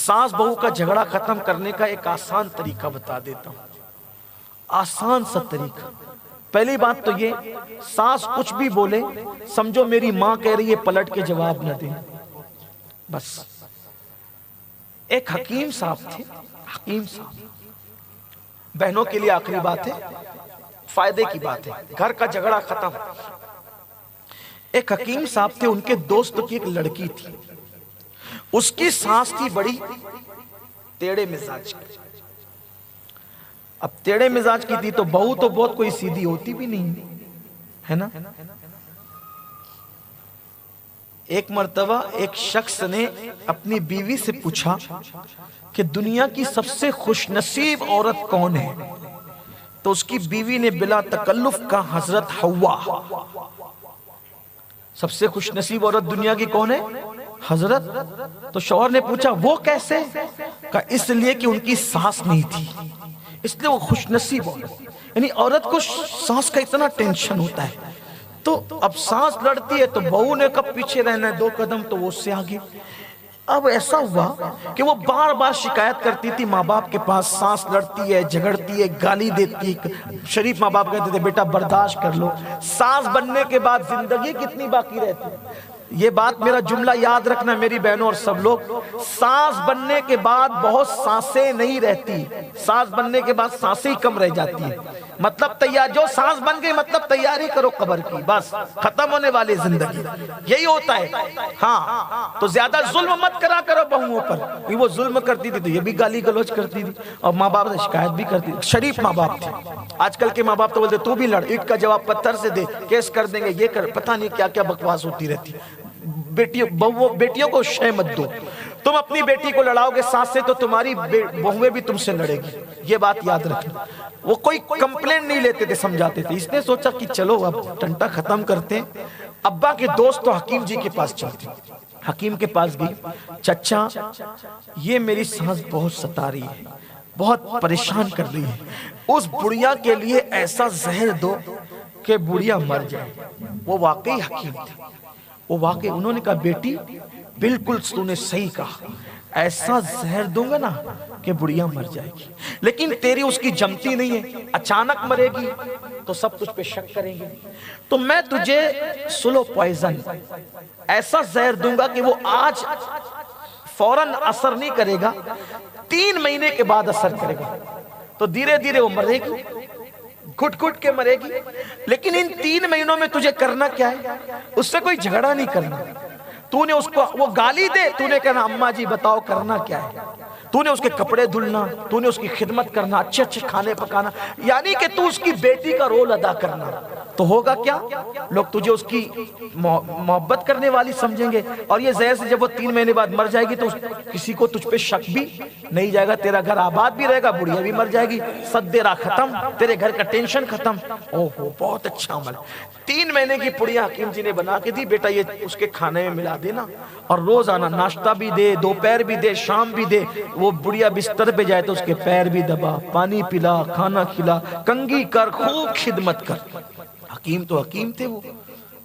ساس بہو کا جھگڑا ختم کرنے کا ایک آسان طریقہ بتا دیتا ہوں، آسان سا طریقہ۔ پہلی بات تو یہ، ساس کچھ بھی بولے سمجھو میری ماں کہہ رہی ہے، پلٹ کے جواب نہ دیں بس۔ ایک حکیم صاحب تھے، حکیم صاحب، بہنوں کے لیے آخری بات ہے، فائدے کی بات ہے، گھر کا جھگڑا ختم۔ ایک حکیم صاحب تھے، ان کے دوست کی ایک لڑکی تھی، اس کی ساس تھی بڑی ٹیڑے مزاج کی۔ اب ٹیڑے مزاج کی تھی تو بہو تو بہت کوئی سیدھی ہوتی بھی نہیں ہے نا۔ ایک مرتبہ ایک شخص نے اپنی بیوی سے پوچھا کہ دنیا کی سب سے خوش نصیب عورت کون ہے؟ تو اس کی بیوی نے بلا تکلف کہا حضرت حوا۔ سب سے خوش نصیب عورت دنیا کی کون ہے؟ حضرت۔ تو شوہر نے پوچھا وہ کیسے؟ کہا اس لیے کہ ان کی ساس نہیں تھی، اس لیے وہ خوش نصیب عورت۔ یعنی عورت کو ساس کا اتنا ٹینشن ہوتا ہے، تو اب ساس لڑتی ہے تو بہو نے کب پیچھے رہنا ہے 2 قدم، تو وہ اس سے آگے۔ اب ایسا ہوا کہ وہ بار بار شکایت کرتی تھی ماں باپ کے پاس، ساس لڑتی ہے، جھگڑتی ہے، گالی دیتی ہے۔ شریف ماں باپ کہتے تھے بیٹا برداشت کر لو، ساس بننے کے بعد زندگی کتنی باقی رہتی ہے۔ یہ بات میرا جملہ یاد رکھنا میری بہنوں اور سب لوگ، ساس بننے کے بعد بہت سانسیں نہیں رہتی، ساس بننے کے بعد سانسیں ہی کم رہ جاتی ہیں۔ مطلب تیار، جو ساس بن گئی مطلب تیاری کرو قبر کی، بس ختم ہونے والی زندگی، یہی ہوتا ہے۔ ہاں تو زیادہ ظلم مت کرا کرو بہوؤں پر، وہ ظلم کرتی تھی تو یہ بھی گالی گلوچ کرتی تھی اور ماں باپ سے شکایت بھی کرتی تھی۔ شریف ماں باپ تھے۔ آج کل کے ماں باپ تو بولتے تو بھی لڑ، اینٹ کا جواب پتھر سے دے، کیس کر دیں گے، یہ کر، پتہ نہیں کیا کیا بکواس ہوتی رہتی۔ بیٹیوں کو شے مت دو، تم اپنی بیٹی کو لڑاؤ گے ساس سے تو تمہاری بہویں بھی تم سے لڑے گی، یہ بات یاد رکھنا۔ وہ کوئی کمپلین نہیں لیتے تھے، سمجھاتے تھے۔ اس نے سوچا کہ چلو اب ٹنٹا ختم کرتے ہیں۔ ابا کے دوست تو حکیم جی کے پاس چلتے، حکیم کے پاس گئی، چچا یہ میری ساس بہت ستا رہی ہے، بہت پریشان کر رہی ہے، اس بڑھیا کے لیے ایسا زہر دو کہ بڑھیا مر جائے۔ وہ واقعی حکیم تھے، وہ واقعی، انہوں نے کہا بیٹی بالکل تو نے صحیح کہا، ایسا زہر دوں گا نا کہ بڑھیا مر جائے گی، لیکن تیری اس کی جمتی نہیں ہے، اچانک مرے گی تو سب تجھ پہ شک کریں گے، تو میں تجھے سلو پوائزن ایسا زہر دوں گا کہ وہ آج فوراً اثر نہیں کرے گا، 3 مہینے کے بعد اثر کرے گا، تو دھیرے دھیرے وہ مرے گی، گھٹ گھٹ کے مرے گی، لیکن ان 3 مہینوں میں تجھے کرنا کیا ہے؟ اس سے کوئی جھگڑا نہیں کرنا، تو نے اس کو وہ گالی دے، تو نے کہنا اماں جی بتاؤ کرنا کیا ہے، تو نے اس کے کپڑے دھلنا، تو نے اس کی خدمت کرنا، اچھے اچھے کھانے پکانا، یعنی کہ تو اس کی بیٹی کا رول ادا کرنا۔ تو ہوگا کیا؟ لوگ تجھے اس کی محبت کرنے والی سمجھیں گے، اور یہ زہر سے جب وہ 3 مہینے بعد مر جائے گی تو کسی کو تجھ پہ شک بھی نہیں جائے گا، تیرا گھر آباد بھی رہے گا، بڑھیا بھی مر جائے گی، سدیرا ختم، تیرے گھر کا ٹینشن ختم۔ اوہو بہت اچھا عمل۔ 3 مہینے کی پڑیا حکیم جی نے بنا کے دی، بیٹا یہ اس کے کھانے میں ملا دینا، اور روزانہ ناشتہ بھی دے، دوپہر بھی دے، شام بھی دے، وہ بڑھیا بستر پہ جائے تو اس کے پیر بھی دبا، پانی پلا، کھانا کھلا، کنگھی کر، خوب خدمت کر۔ حکیم تو حکیم تھے، وہ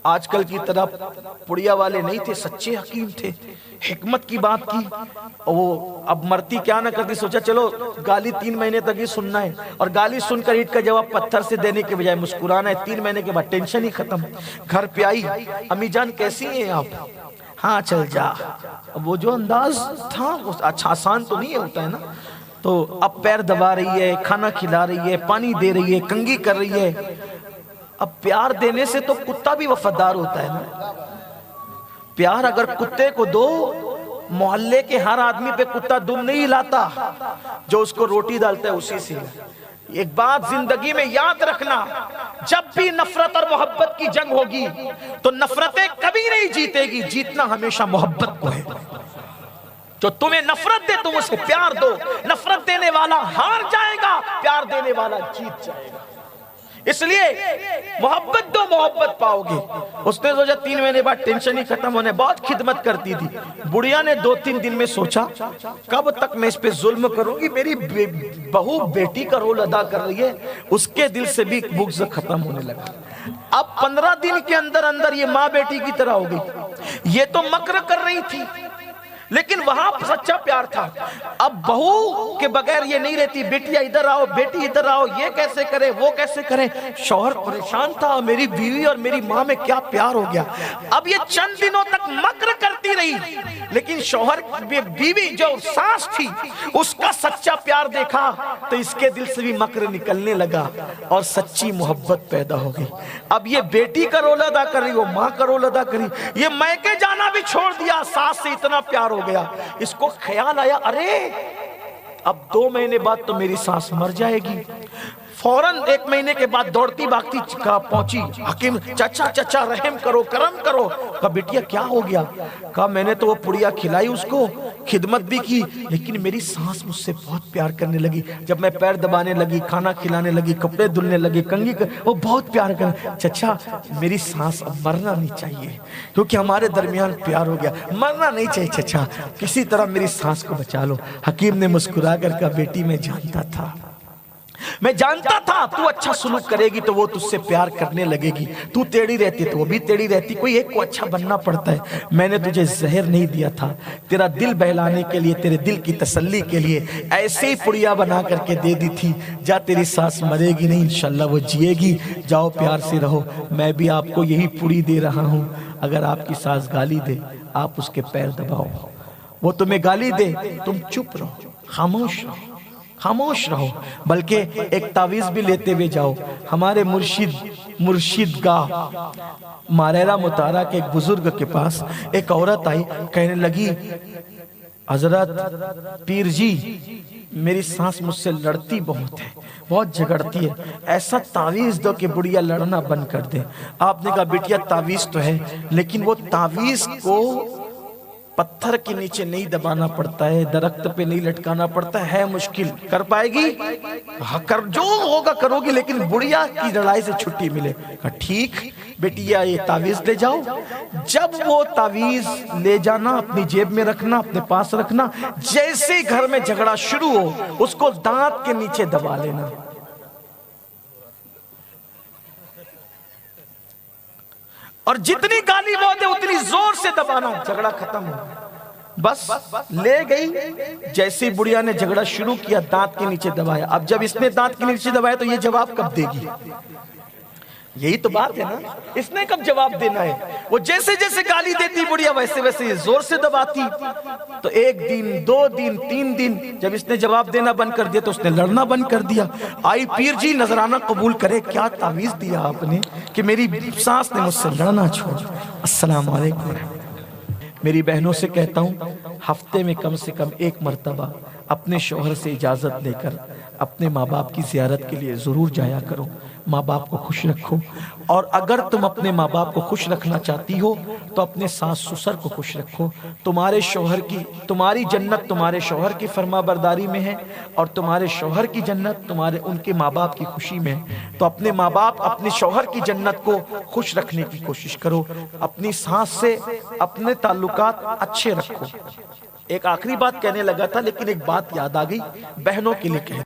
آج کل کی طرح پڑیا والے نہیں تھے، سچے حکیم تھے، حکمت کی بات کی۔ وہ اب مرتی کیا نہ کرتی، سوچا چلو گالی 3 مہینے تک ہی سننا ہے، اور گالی سن کر اینٹ کا جواب پتھر سے دینے کے بجائے مسکرانا ہے، 3 مہینے کے بعد ٹینشن ہی ختم۔ گھر پہ آئی، امی جان کیسی ہیں آپ؟ ہاں چل جا۔ اب وہ جو انداز تھا اچھا آسان تو نہیں ہوتا ہے نا، تو اب پیر دبا رہی ہے، کھانا کھلا رہی ہے، پانی دے رہی ہے، کنگھی کر رہی ہے۔ اب پیار دینے سے تو کتا بھی وفادار ہوتا ہے نا، پیار اگر کتے کو دو، محلے کے ہر آدمی پہ کتا دم نہیں لاتا، جو اس کو روٹی ڈالتا ہے اسی سے۔ ایک بات زندگی میں یاد رکھنا، جب بھی نفرت اور محبت کی جنگ ہوگی تو نفرتیں کبھی نہیں جیتے گی، جیتنا ہمیشہ محبت کو ہے۔ جو تمہیں نفرت دے تم اسے پیار دو، نفرت دینے والا ہار جائے گا، پیار دینے والا جیت جائے گا۔ اس لیے محبت دو، محبت پاؤ گے۔ اس نے سوچا 3 مہینے بعد ٹینشن ہی ختم ہونے، بہت خدمت کرتی تھی۔ بڑھیا نے 2-3 دن میں سوچا کب تک میں اس پہ ظلم کروں گی، میری بہو بیٹی کا رول ادا کر رہی ہے، اس کے دل سے بھی بغض ختم ہونے لگا۔ اب 15 دن کے اندر اندر یہ ماں بیٹی کی طرح ہو گئی۔ یہ تو مکر کر رہی تھی لیکن وہاں سچا پیار تھا. اب بہو کے بغیر یہ نہیں رہتی, بیٹیا ادھر آؤ, بیٹی ادھر آؤ, یہ کیسے کرے وہ کیسے کرے. شوہر پریشان تھا, میری بیوی اور میری ماں میں کیا پیار ہو گیا. اب یہ چند دنوں تک مکر کرتی رہی, لیکن شوہر بیوی جو ساس تھی اس کا سچا پیار دیکھا تو اس کے دل سے بھی مکر نکلنے لگا اور سچی محبت پیدا ہو گئی. اب یہ بیٹی کا رول ادا کر رہی, وہ ماں کا رول ادا کر رہی, یہ میکے جانا بھی چھوڑ دیا, ساس سے اتنا پیار ہو گیا. اس کو خیال آیا, ارے اب 2 مہینے بعد تو میری ساس مر جائے گی. فوراً 1 مہینے کے بعد دوڑتی بھاگتی پہنچی, حکیم چچا چچا رحم کرو, کرم کرو. کہا بیٹیا کیا ہو گیا؟ کہا میں نے تو وہ پڑیا کھلائی, اس کو خدمت بھی کی, لیکن میری سانس مجھ سے بہت پیار کرنے لگی. جب میں پیر دبانے لگی, کھانا کھلانے لگی, کپڑے دھلنے لگی, کنگھی وہ بہت پیار کرنے. چچا میری سانس اب مرنا نہیں چاہیے, کیونکہ ہمارے درمیان پیار ہو گیا, مرنا نہیں چاہیے چچا, کسی طرح میری سانس کو بچا لو. حکیم نے مسکرا کر کہا بیٹی میں جانتا تھا تو اچھا سلوک کرے گی تو وہ تجھ سے پیار کرنے لگے گی, تو ٹیڑھی رہتی تو وہ بھی ٹیڑھی رہتی, کوئی ایک کو اچھا بننا پڑتا ہے. میں نے تجھے زہر نہیں دیا تھا, تیرا دل بہلانے کے لیے, تیرے دل کی تسلی کے لیے ایسے ہی پڑیا بنا کر کے دے دی تھی. جا تیری سانس مرے گی نہیں, انشاءاللہ وہ جیے گی, جاؤ پیار سے رہو. میں بھی آپ کو یہی پڑی دے رہا ہوں, اگر آپ کی سانس گالی دے آپ اس کے پیر دباؤ, وہ تمہیں گالی دے تم چپ رہو, خاموش رہو. بلکہ ایک تعویذ بھی لیتے ہوئے جاؤ. ہمارے مرشد گاہ ماریرا مطارہ کے ایک بزرگ کے پاس ایک عورت آئی, کہنے لگی حضرت پیر جی میری سانس مجھ سے لڑتی بہت ہے, بہت جھگڑتی ہے, ایسا تعویذ دو کہ بڑھیا لڑنا بند کر دے. آپ نے کہا بیٹیا تعویذ تو ہے, لیکن وہ تعویذ کو پتھر کے نیچے نہیں دبانا پڑتا ہے, درخت پہ نہیں لٹکانا پڑتا ہے, مشکل. کر پائے گی؟ جو ہوگا کرو گی, لیکن بڑھیا کی لڑائی سے چھٹی ملے. کہا ٹھیک بیٹیا یہ تعویذ لے جاؤ. جب وہ تعویذ لے جانا, اپنی جیب میں رکھنا, اپنے پاس رکھنا, جیسے ہی گھر میں جھگڑا شروع ہو اس کو دانت کے نیچے دبا لینا. اور جتنی گالی وہ دے اتنی زور سے دبانا, جھگڑا ختم ہو. بس لے گئی, جیسے ہی بڑھیا نے جھگڑا شروع کیا دانت کے نیچے دبایا. اب جب اس نے دانت کے نیچے دبایا تو یہ جواب کب دے گی؟ یہی تو بات ہے نا, اس نے کب جواب دینا ہے؟ وہ جیسے جیسے گالی دیتی بڑھیا ویسے ویسے یہ زور سے دباتی. تو 1 دن 2 دن 3 دن جب اس نے جواب دینا بند کر دیا تو اس نے لڑنا بند کر دیا. آئی پیر جی نذرانہ قبول کرے, کیا تعویذ دیا آپ نے کہ میری سانس نے مجھ سے لڑنا چھوڑا. السلام علیکم. میری بہنوں سے کہتا ہوں ہفتے میں کم سے کم 1 مرتبہ اپنے شوہر سے اجازت لے کر اپنے ماں باپ کی زیارت کے لیے ضرور جایا کرو. ماں باپ کو خوش رکھو, اور اگر تم اپنے ماں باپ کو خوش رکھنا چاہتی ہو تو اپنے ساس سسر کو خوش رکھو. تمہاری جنت تمہارے شوہر کی فرما برداری میں ہے, اور تمہارے شوہر کی جنت ان کے ماں باپ کی خوشی میں ہے. تو اپنے ماں باپ اپنے شوہر کی جنت کو خوش رکھنے کی کوشش کرو. اپنی ساس سے اپنے تعلقات اچھے رکھو. ایک آخری بات کہنے لگا تھا, لیکن ایک بات یاد آ گئی, بہنوں کے لیے کہہ